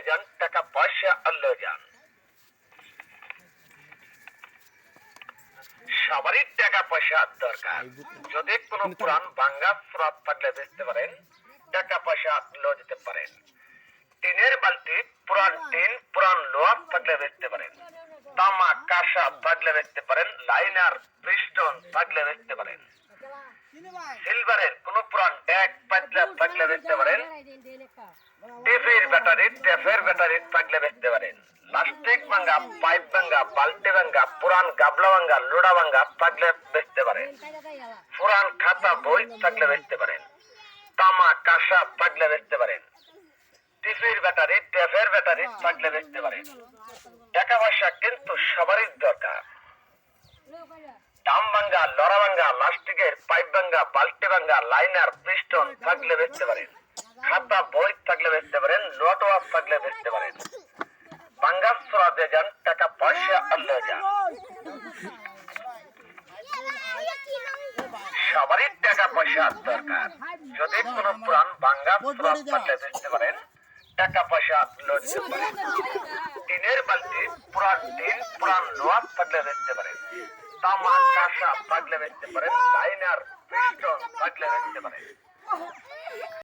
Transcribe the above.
যান, টাকা পয়সা আল্লাহ যান। সবারই টাকা পয়সা দরকার। যদি কোনো পুরান ভাঙ্গা সুরাত থাকলে বেচতে পারেন, টাকা পয়সা আল্লাহ দিতে পারেন। টিনের বালতি, পুরান টিন, পুরান লোহা থাকলে বেচতে পারেন। তামা কাঁসা থাকলে বেচতে পারেন। লাইনার পিস্টন থাকলে বেচতে পারেন। সিলভারের কোন পুরান ড্যাক পাতলা থাকলে বেচতে পারেন। টেপের ব্যাটারি, টেপের ব্যাটারি থাকলে বেচতে পারেন। প্লাস্টিক ভাঙ্গা, পাইপ ভাঙ্গা, বালতি ভাঙ্গা, পুরান গাবলা ভাঙ্গা, লোড়া ভাঙ্গা থাকলে বেচতে পারেন। পুরান খাতা বই থাকলে বেচতে পারেন। তামা কাঁসা থাকলে বেচতে পারেন। টিভির ব্যাটারি, টেপের ব্যাটারি থাকলে বেচতে পারেন। টাকা পয়সা কিন্তু সবারই দরকার। ডাম ভাঙ্গা, লড়া ভাঙ্গা, প্লাস্টিকের পাইপ ভাঙ্গা, বালতি ভাঙ্গা, লাইনার পিস্টন থাকলে বেচতে পারেন। খাতা বই থাকলে বেচতে পারেন। নোটওয়ার থাকলে বেচতে পারেন। ভাঙ্গা সুরাতে যান, টাকা পয়সা আল্লাহ যান। সবারই টাকা পয়সা দরকার। যদি কোনো পুরান ভাঙ্গা সুরাত থাকলে বেচতে পারেন, টাকা পয়সা আল্লাহ দিতে পারেন। টিনের বালতি, পুরান টিন, পুরান লোহা থাকলে বেচতে পারেন। তামা কাঁসা থাকলে বেচতে পারেন। লাইনার পিস্টন থাকলে বেচতে পারেন।